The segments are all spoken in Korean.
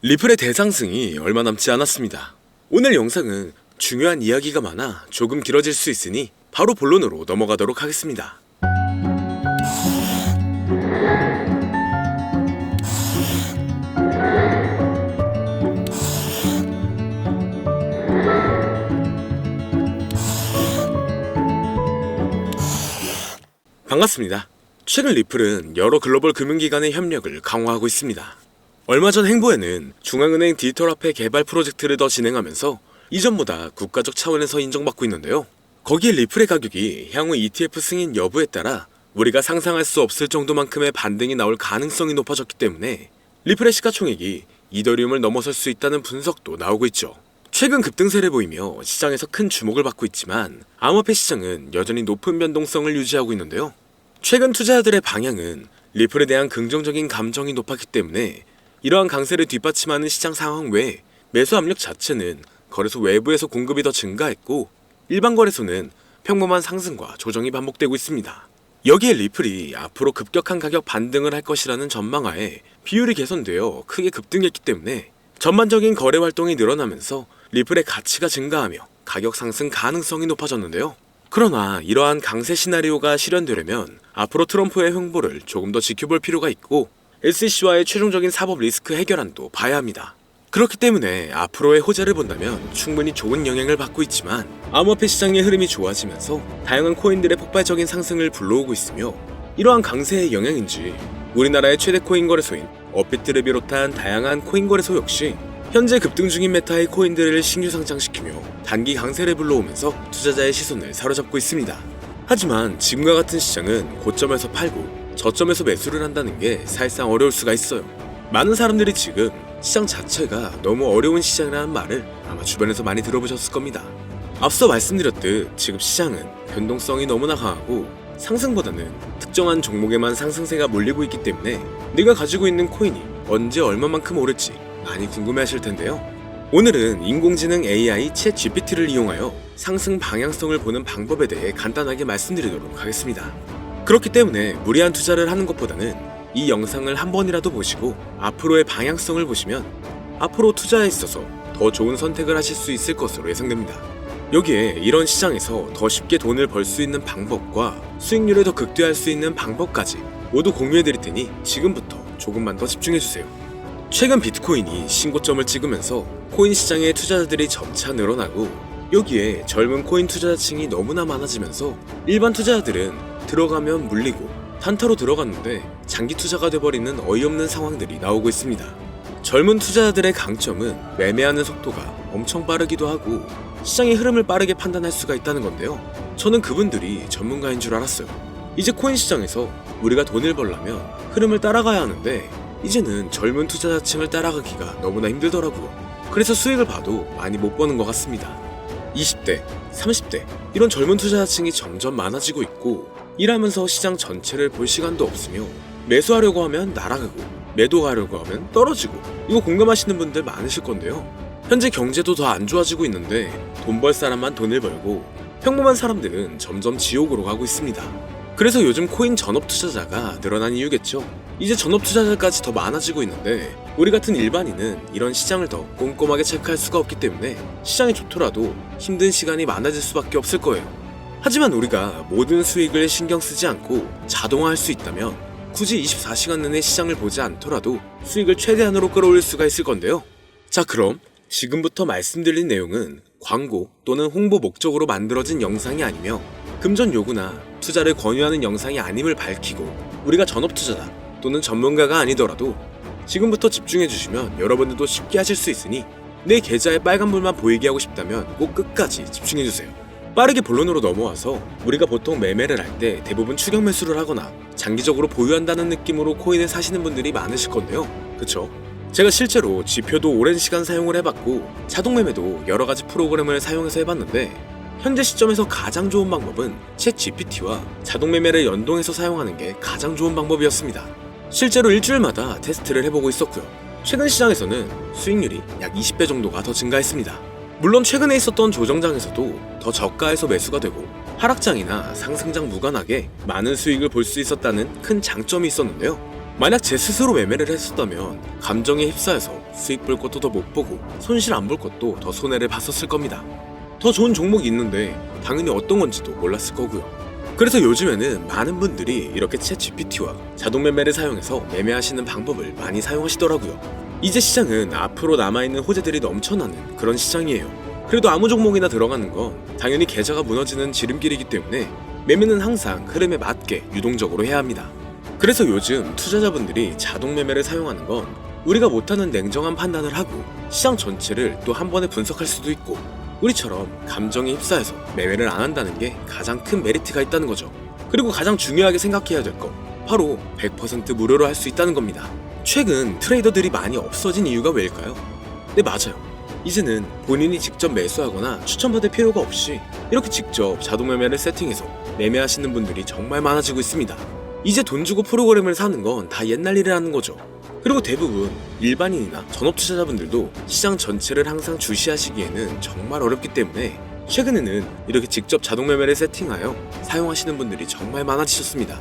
리플의 대상승이 얼마 남지 않았습니다. 오늘 영상은 중요한 이야기가 많아 조금 길어질 수 있으니 바로 본론으로 넘어가도록 하겠습니다. 반갑습니다. 최근 리플은 여러 글로벌 금융기관의 협력을 강화하고 있습니다. 얼마 전 행보에는 중앙은행 디지털화폐 개발 프로젝트를 더 진행하면서 이전보다 국가적 차원에서 인정받고 있는데요. 거기에 리플의 가격이 향후 ETF 승인 여부에 따라 우리가 상상할 수 없을 정도만큼의 반등이 나올 가능성이 높아졌기 때문에 리플의 시가총액이 이더리움을 넘어설 수 있다는 분석도 나오고 있죠. 최근 급등세를 보이며 시장에서 큰 주목을 받고 있지만 암호화폐 시장은 여전히 높은 변동성을 유지하고 있는데요. 최근 투자자들의 방향은 리플에 대한 긍정적인 감정이 높았기 때문에 이러한 강세를 뒷받침하는 시장 상황 외에 매수 압력 자체는 거래소 외부에서 공급이 더 증가했고 일반 거래소는 평범한 상승과 조정이 반복되고 있습니다. 여기에 리플이 앞으로 급격한 가격 반등을 할 것이라는 전망하에 비율이 개선되어 크게 급등했기 때문에 전반적인 거래 활동이 늘어나면서 리플의 가치가 증가하며 가격 상승 가능성이 높아졌는데요. 그러나 이러한 강세 시나리오가 실현되려면 앞으로 트럼프의 횡보를 조금 더 지켜볼 필요가 있고 SEC와의 최종적인 사법 리스크 해결안도 봐야 합니다. 그렇기 때문에 앞으로의 호재를 본다면 충분히 좋은 영향을 받고 있지만 암호화폐 시장의 흐름이 좋아지면서 다양한 코인들의 폭발적인 상승을 불러오고 있으며 이러한 강세의 영향인지 우리나라의 최대 코인 거래소인 업비트를 비롯한 다양한 코인 거래소 역시 현재 급등 중인 메타의 코인들을 신규 상장시키며 단기 강세를 불러오면서 투자자의 시선을 사로잡고 있습니다. 하지만 지금과 같은 시장은 고점에서 팔고 저점에서 매수를 한다는 게 사실상 어려울 수가 있어요. 많은 사람들이 지금 시장 자체가 너무 어려운 시장이라는 말을 아마 주변에서 많이 들어보셨을 겁니다. 앞서 말씀드렸듯 지금 시장은 변동성이 너무나 강하고 상승보다는 특정한 종목에만 상승세가 몰리고 있기 때문에 내가 가지고 있는 코인이 언제 얼마만큼 오를지 많이 궁금해하실 텐데요. 오늘은 인공지능 AI 챗 GPT를 이용하여 상승 방향성을 보는 방법에 대해 간단하게 말씀드리도록 하겠습니다. 그렇기 때문에 무리한 투자를 하는 것보다는 이 영상을 한 번이라도 보시고 앞으로의 방향성을 보시면 앞으로 투자에 있어서 더 좋은 선택을 하실 수 있을 것으로 예상됩니다. 여기에 이런 시장에서 더 쉽게 돈을 벌 수 있는 방법과 수익률을 더 극대화할 수 있는 방법까지 모두 공유해드릴 테니 지금부터 조금만 더 집중해주세요. 최근 비트코인이 신고점을 찍으면서 코인 시장의 투자자들이 점차 늘어나고 여기에 젊은 코인 투자자층이 너무나 많아지면서 일반 투자자들은 들어가면 물리고 단타로 들어갔는데 장기 투자가 돼버리는 어이없는 상황들이 나오고 있습니다. 젊은 투자자들의 강점은 매매하는 속도가 엄청 빠르기도 하고 시장의 흐름을 빠르게 판단할 수가 있다는 건데요. 저는 그분들이 전문가인 줄 알았어요. 이제 코인 시장에서 우리가 돈을 벌려면 흐름을 따라가야 하는데 이제는 젊은 투자자층을 따라가기가 너무나 힘들더라고요. 그래서 수익을 봐도 많이 못 버는 것 같습니다. 20대, 30대 이런 젊은 투자자층이 점점 많아지고 있고 일하면서 시장 전체를 볼 시간도 없으며 매수하려고 하면 날아가고 매도하려고 하면 떨어지고 이거 공감하시는 분들 많으실 건데요. 현재 경제도 더 안 좋아지고 있는데 돈 벌 사람만 돈을 벌고 평범한 사람들은 점점 지옥으로 가고 있습니다. 그래서 요즘 코인 전업 투자자가 늘어난 이유겠죠. 이제 전업 투자자까지 더 많아지고 있는데 우리 같은 일반인은 이런 시장을 더 꼼꼼하게 체크할 수가 없기 때문에 시장이 좋더라도 힘든 시간이 많아질 수밖에 없을 거예요. 하지만 우리가 모든 수익을 신경 쓰지 않고 자동화할 수 있다면 굳이 24시간 내내 시장을 보지 않더라도 수익을 최대한으로 끌어올릴 수가 있을 건데요. 자, 그럼 지금부터 말씀드린 내용은 광고 또는 홍보 목적으로 만들어진 영상이 아니며 금전 요구나 투자를 권유하는 영상이 아님을 밝히고 우리가 전업 투자자 또는 전문가가 아니더라도 지금부터 집중해주시면 여러분들도 쉽게 하실 수 있으니 내 계좌에 빨간불만 보이게 하고 싶다면 꼭 끝까지 집중해주세요. 빠르게 본론으로 넘어와서 우리가 보통 매매를 할 때 대부분 추격 매수를 하거나 장기적으로 보유한다는 느낌으로 코인을 사시는 분들이 많으실 건데요. 그쵸? 제가 실제로 지표도 오랜 시간 사용을 해봤고 자동 매매도 여러가지 프로그램을 사용해서 해봤는데 현재 시점에서 가장 좋은 방법은 챗 GPT와 자동 매매를 연동해서 사용하는 게 가장 좋은 방법이었습니다. 실제로 일주일마다 테스트를 해보고 있었고요. 최근 시장에서는 수익률이 약 20배 정도가 더 증가했습니다. 물론 최근에 있었던 조정장에서도 더 저가에서 매수가 되고 하락장이나 상승장 무관하게 많은 수익을 볼 수 있었다는 큰 장점이 있었는데요. 만약 제 스스로 매매를 했었다면 감정에 휩싸여서 수익 볼 것도 더 못 보고 손실 안 볼 것도 더 손해를 봤었을 겁니다. 더 좋은 종목이 있는데 당연히 어떤 건지도 몰랐을 거고요. 그래서 요즘에는 많은 분들이 이렇게 챗 GPT와 자동 매매를 사용해서 매매하시는 방법을 많이 사용하시더라고요. 이제 시장은 앞으로 남아있는 호재들이 넘쳐나는 그런 시장이에요. 그래도 아무 종목이나 들어가는 건 당연히 계좌가 무너지는 지름길이기 때문에 매매는 항상 흐름에 맞게 유동적으로 해야 합니다. 그래서 요즘 투자자분들이 자동 매매를 사용하는 건 우리가 못하는 냉정한 판단을 하고 시장 전체를 또 한 번에 분석할 수도 있고, 우리처럼 감정에 휩싸여서 매매를 안 한다는 게 가장 큰 메리트가 있다는 거죠. 그리고 가장 중요하게 생각해야 될 건 바로 100% 무료로 할 수 있다는 겁니다. 최근 트레이더들이 많이 없어진 이유가 왜일까요? 네, 맞아요. 이제는 본인이 직접 매수하거나 추천받을 필요가 없이 이렇게 직접 자동 매매를 세팅해서 매매하시는 분들이 정말 많아지고 있습니다. 이제 돈 주고 프로그램을 사는 건 다 옛날 일이라는 거죠. 그리고 대부분 일반인이나 전업 투자자분들도 시장 전체를 항상 주시하시기에는 정말 어렵기 때문에 최근에는 이렇게 직접 자동 매매를 세팅하여 사용하시는 분들이 정말 많아지셨습니다.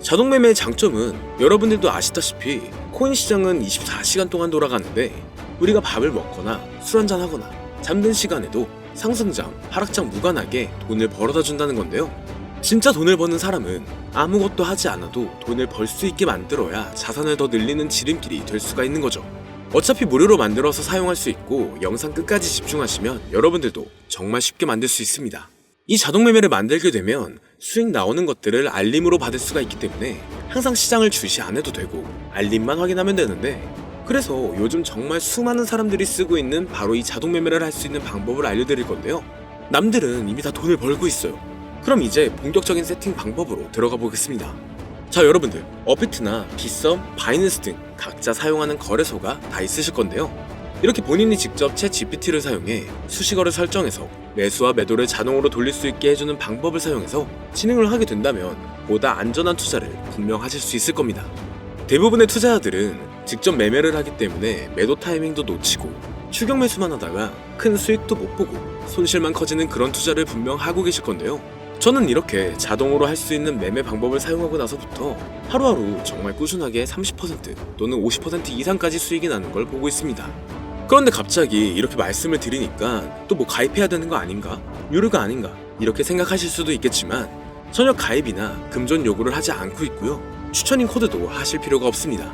자동 매매의 장점은 여러분들도 아시다시피 코인 시장은 24시간 동안 돌아가는데 우리가 밥을 먹거나 술 한잔 하거나 잠든 시간에도 상승장, 하락장 무관하게 돈을 벌어다 준다는 건데요. 진짜 돈을 버는 사람은 아무것도 하지 않아도 돈을 벌 수 있게 만들어야 자산을 더 늘리는 지름길이 될 수가 있는 거죠. 어차피 무료로 만들어서 사용할 수 있고 영상 끝까지 집중하시면 여러분들도 정말 쉽게 만들 수 있습니다. 이 자동 매매를 만들게 되면 수익 나오는 것들을 알림으로 받을 수가 있기 때문에 항상 시장을 주시 안 해도 되고 알림만 확인하면 되는데, 그래서 요즘 정말 수많은 사람들이 쓰고 있는 바로 이 자동 매매를 할 수 있는 방법을 알려드릴 건데요. 남들은 이미 다 돈을 벌고 있어요. 그럼 이제 본격적인 세팅 방법으로 들어가 보겠습니다. 자, 여러분들, 업비트나 빗썸, 바이낸스 등 각자 사용하는 거래소가 다 있으실 건데요. 이렇게 본인이 직접 챗 GPT를 사용해 수식어를 설정해서 매수와 매도를 자동으로 돌릴 수 있게 해주는 방법을 사용해서 진행을 하게 된다면 보다 안전한 투자를 분명 하실 수 있을 겁니다. 대부분의 투자자들은 직접 매매를 하기 때문에 매도 타이밍도 놓치고 추격 매수만 하다가 큰 수익도 못 보고 손실만 커지는 그런 투자를 분명 하고 계실 건데요. 저는 이렇게 자동으로 할 수 있는 매매 방법을 사용하고 나서부터 하루하루 정말 꾸준하게 30% 또는 50% 이상까지 수익이 나는 걸 보고 있습니다. 그런데 갑자기 이렇게 말씀을 드리니까 또 뭐 가입해야 되는 거 아닌가? 유료가 아닌가? 이렇게 생각하실 수도 있겠지만 전혀 가입이나 금전 요구를 하지 않고 있고요. 추천인 코드도 하실 필요가 없습니다.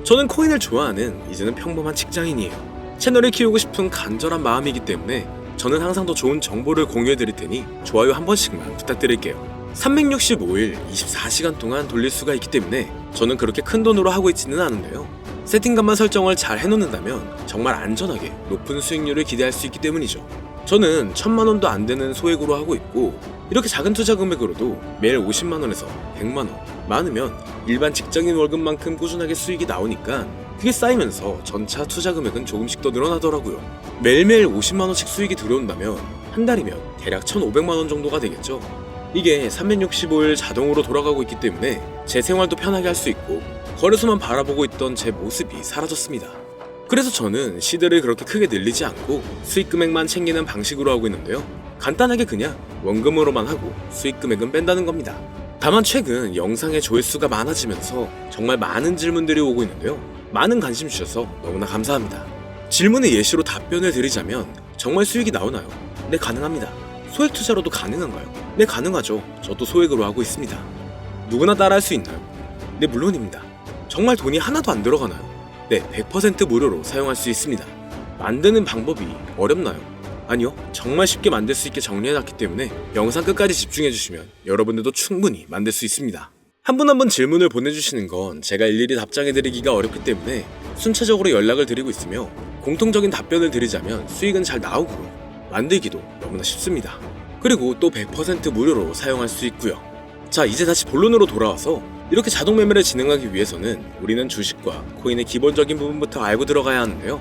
저는 코인을 좋아하는 이제는 평범한 직장인이에요. 채널을 키우고 싶은 간절한 마음이기 때문에 저는 항상 더 좋은 정보를 공유해드릴 테니 좋아요 한 번씩만 부탁드릴게요. 365일 24시간 동안 돌릴 수가 있기 때문에 저는 그렇게 큰 돈으로 하고 있지는 않은데요. 세팅값만 설정을 잘 해놓는다면 정말 안전하게 높은 수익률을 기대할 수 있기 때문이죠. 저는 1000만원도 안 되는 소액으로 하고 있고, 이렇게 작은 투자 금액으로도 매일 50만원에서 100만원, 많으면 일반 직장인 월급만큼 꾸준하게 수익이 나오니까 그게 쌓이면서 전차 투자 금액은 조금씩 더 늘어나더라고요. 매일매일 50만원씩 수익이 들어온다면 한 달이면 대략 1500만원 정도가 되겠죠. 이게 365일 자동으로 돌아가고 있기 때문에 제 생활도 편하게 할 수 있고 거래소만 바라보고 있던 제 모습이 사라졌습니다. 그래서 저는 시대를 그렇게 크게 늘리지 않고 수익 금액만 챙기는 방식으로 하고 있는데요. 간단하게 그냥 원금으로만 하고 수익 금액은 뺀다는 겁니다. 다만 최근 영상의 조회수가 많아지면서 정말 많은 질문들이 오고 있는데요. 많은 관심 주셔서 너무나 감사합니다. 질문의 예시로 답변을 드리자면 정말 수익이 나오나요? 네, 가능합니다. 소액 투자로도 가능한가요? 네, 가능하죠. 저도 소액으로 하고 있습니다. 누구나 따라할 수 있나요? 네, 물론입니다. 정말 돈이 하나도 안 들어가나요? 네, 100% 무료로 사용할 수 있습니다. 만드는 방법이 어렵나요? 아니요, 정말 쉽게 만들 수 있게 정리해놨기 때문에 영상 끝까지 집중해주시면 여러분들도 충분히 만들 수 있습니다. 한 분 한 분 질문을 보내주시는 건 제가 일일이 답장해드리기가 어렵기 때문에 순차적으로 연락을 드리고 있으며, 공통적인 답변을 드리자면 수익은 잘 나오고요. 만들기도 너무나 쉽습니다. 그리고 또 100% 무료로 사용할 수 있고요. 자, 이제 다시 본론으로 돌아와서 이렇게 자동 매매를 진행하기 위해서는 우리는 주식과 코인의 기본적인 부분부터 알고 들어가야 하는데요.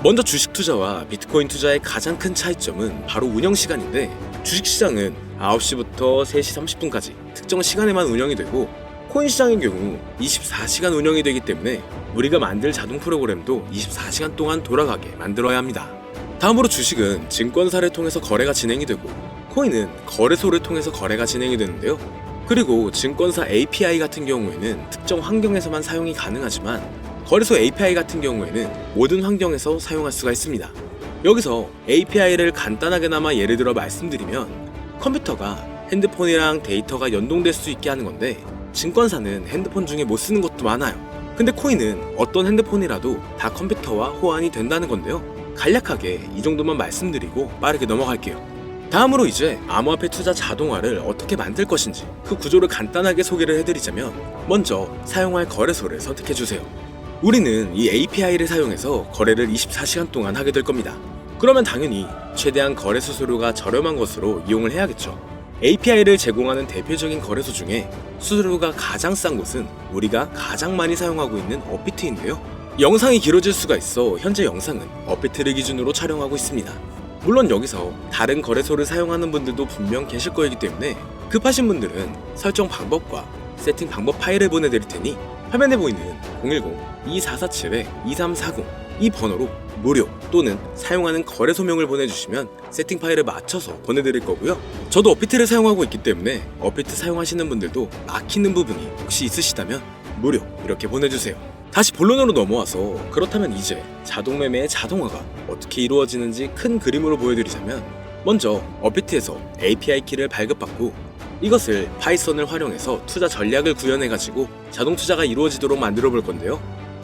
먼저 주식 투자와 비트코인 투자의 가장 큰 차이점은 바로 운영 시간인데, 주식시장은 9시부터 3시 30분까지 특정 시간에만 운영이 되고, 코인 시장의 경우 24시간 운영이 되기 때문에 우리가 만들 자동 프로그램도 24시간 동안 돌아가게 만들어야 합니다. 다음으로 주식은 증권사를 통해서 거래가 진행이 되고, 코인은 거래소를 통해서 거래가 진행이 되는데요. 그리고 증권사 API 같은 경우에는 특정 환경에서만 사용이 가능하지만 거래소 API 같은 경우에는 모든 환경에서 사용할 수가 있습니다. 여기서 API를 간단하게나마 예를 들어 말씀드리면 컴퓨터가 핸드폰이랑 데이터가 연동될 수 있게 하는 건데 증권사는 핸드폰 중에 못 쓰는 것도 많아요. 근데 코인은 어떤 핸드폰이라도 다 컴퓨터와 호환이 된다는 건데요. 간략하게 이 정도만 말씀드리고 빠르게 넘어갈게요. 다음으로 이제 암호화폐 투자 자동화를 어떻게 만들 것인지 그 구조를 간단하게 소개를 해드리자면 먼저 사용할 거래소를 선택해주세요. 우리는 이 API를 사용해서 거래를 24시간 동안 하게 될 겁니다. 그러면 당연히 최대한 거래 수수료가 저렴한 것으로 이용을 해야겠죠. API를 제공하는 대표적인 거래소 중에 수수료가 가장 싼 곳은 우리가 가장 많이 사용하고 있는 업비트인데요. 영상이 길어질 수가 있어 현재 영상은 업비트를 기준으로 촬영하고 있습니다. 물론 여기서 다른 거래소를 사용하는 분들도 분명 계실 거이기 때문에 급하신 분들은 설정 방법과 세팅 방법 파일을 보내드릴 테니 화면에 보이는 010-2447-2340 이 번호로 무료 또는 사용하는 거래소명을 보내주시면 세팅 파일을 맞춰서 보내드릴 거고요. 저도 업비트를 사용하고 있기 때문에 업비트 사용하시는 분들도 막히는 부분이 혹시 있으시다면 무료 이렇게 보내주세요. 다시 본론으로 넘어와서 그렇다면 이제 자동매매의 자동화가 어떻게 이루어지는지 큰 그림으로 보여드리자면 먼저 업비트에서 API 키를 발급받고 이것을 파이썬을 활용해서 투자 전략을 구현해가지고 자동 투자가 이루어지도록 만들어 볼 건데요.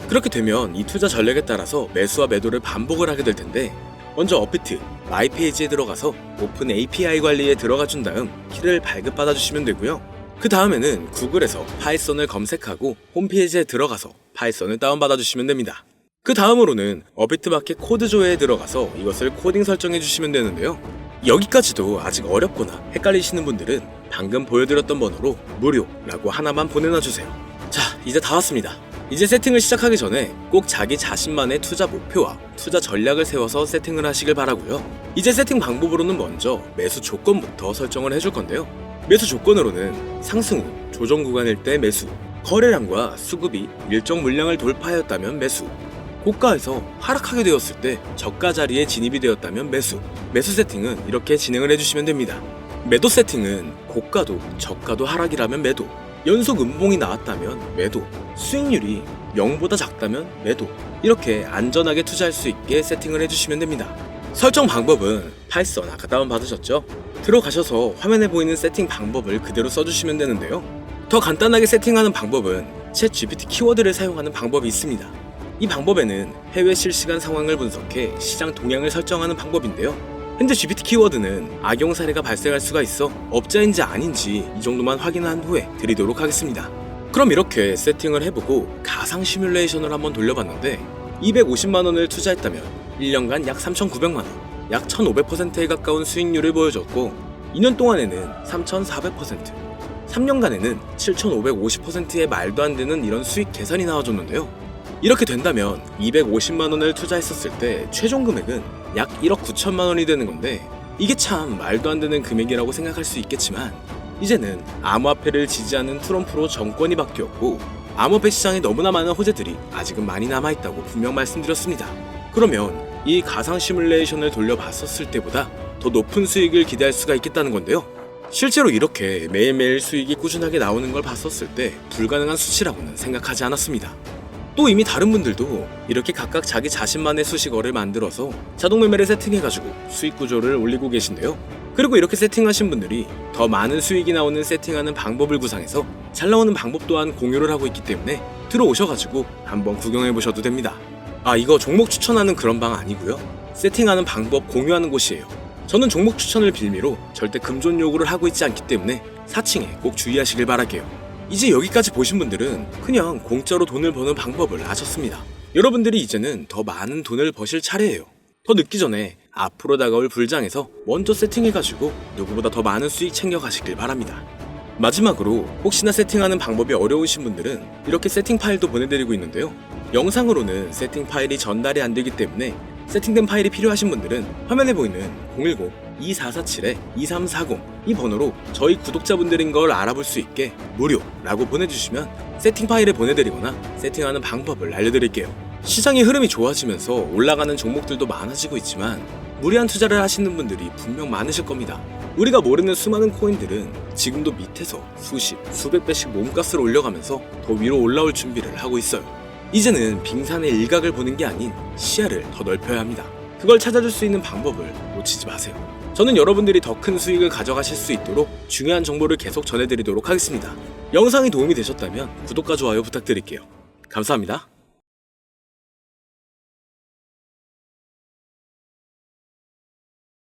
그렇게 되면 이 투자 전략에 따라서 매수와 매도를 반복을 하게 될 텐데 먼저 업비트 마이 페이지에 들어가서 오픈 API 관리에 들어가 준 다음 키를 발급받아 주시면 되고요. 그 다음에는 구글에서 파이썬을 검색하고 홈페이지에 들어가서 파이썬을 다운받아 주시면 됩니다. 그 다음으로는 업비트 마켓 코드 조회에 들어가서 이것을 코딩 설정해 주시면 되는데요. 여기까지도 아직 어렵거나 헷갈리시는 분들은 방금 보여드렸던 번호로 무료라고 하나만 보내놔 주세요. 자, 이제 다 왔습니다. 이제 세팅을 시작하기 전에 꼭 자기 자신만의 투자 목표와 투자 전략을 세워서 세팅을 하시길 바라고요. 이제 세팅 방법으로는 먼저 매수 조건부터 설정을 해줄 건데요. 매수 조건으로는 상승 후 조정 구간일 때 매수, 거래량과 수급이 일정 물량을 돌파하였다면 매수, 고가에서 하락하게 되었을 때 저가 자리에 진입이 되었다면 매수 세팅은 이렇게 진행을 해주시면 됩니다. 매도 세팅은 고가도 저가도 하락이라면 매도, 연속 음봉이 나왔다면 매도, 수익률이 0보다 작다면 매도, 이렇게 안전하게 투자할 수 있게 세팅을 해주시면 됩니다. 설정 방법은 파이썬 아까 다운받으셨죠? 들어가셔서 화면에 보이는 세팅 방법을 그대로 써주시면 되는데요. 더 간단하게 세팅하는 방법은 챗 GPT 키워드를 사용하는 방법이 있습니다. 이 방법에는 해외 실시간 상황을 분석해 시장 동향을 설정하는 방법인데요. 현재 GPT 키워드는 악용 사례가 발생할 수가 있어 업자인지 아닌지 이 정도만 확인한 후에 드리도록 하겠습니다. 그럼 이렇게 세팅을 해보고 가상 시뮬레이션을 한번 돌려봤는데 250만원을 투자했다면 1년간 약 3,900만원, 약 1,500%에 가까운 수익률을 보여줬고 2년 동안에는 3,400%, 3년간에는 7,550%의 말도 안 되는 이런 수익 계산이 나와줬는데요. 이렇게 된다면 250만원을 투자했었을 때 최종 금액은 약 1억 9천만원이 되는 건데 이게 참 말도 안 되는 금액이라고 생각할 수 있겠지만 이제는 암호화폐를 지지하는 트럼프로 정권이 바뀌었고 암호화폐 시장에 너무나 많은 호재들이 아직은 많이 남아있다고 분명 말씀드렸습니다. 그러면 이 가상 시뮬레이션을 돌려봤었을 때보다 더 높은 수익을 기대할 수가 있겠다는 건데요. 실제로 이렇게 매일매일 수익이 꾸준하게 나오는 걸 봤었을 때 불가능한 수치라고는 생각하지 않았습니다. 또 이미 다른 분들도 이렇게 각각 자기 자신만의 수식어를 만들어서 자동 매매를 세팅해가지고 수익 구조를 올리고 계신데요. 그리고 이렇게 세팅하신 분들이 더 많은 수익이 나오는 세팅하는 방법을 구상해서 잘 나오는 방법 또한 공유를 하고 있기 때문에 들어오셔가지고 한번 구경해보셔도 됩니다. 아, 이거 종목 추천하는 그런 방 아니고요. 세팅하는 방법 공유하는 곳이에요. 저는 종목 추천을 빌미로 절대 금전 요구를 하고 있지 않기 때문에 사칭에 꼭 주의하시길 바랄게요. 이제 여기까지 보신 분들은 그냥 공짜로 돈을 버는 방법을 아셨습니다. 여러분들이 이제는 더 많은 돈을 버실 차례예요. 더 늦기 전에 앞으로 다가올 불장에서 먼저 세팅해가지고 누구보다 더 많은 수익 챙겨가시길 바랍니다. 마지막으로 혹시나 세팅하는 방법이 어려우신 분들은 이렇게 세팅 파일도 보내드리고 있는데요. 영상으로는 세팅 파일이 전달이 안 되기 때문에 세팅된 파일이 필요하신 분들은 화면에 보이는 010-2447-2340 이 번호로 저희 구독자분들인 걸 알아볼 수 있게 무료라고 보내주시면 세팅 파일을 보내드리거나 세팅하는 방법을 알려드릴게요. 시장의 흐름이 좋아지면서 올라가는 종목들도 많아지고 있지만 무리한 투자를 하시는 분들이 분명 많으실 겁니다. 우리가 모르는 수많은 코인들은 지금도 밑에서 수십, 수백 배씩 몸값을 올려가면서 더 위로 올라올 준비를 하고 있어요. 이제는 빙산의 일각을 보는 게 아닌 시야를 더 넓혀야 합니다. 그걸 찾아줄 수 있는 방법을 놓치지 마세요. 저는 여러분들이 더 큰 수익을 가져가실 수 있도록 중요한 정보를 계속 전해드리도록 하겠습니다. 영상이 도움이 되셨다면 구독과 좋아요 부탁드릴게요. 감사합니다.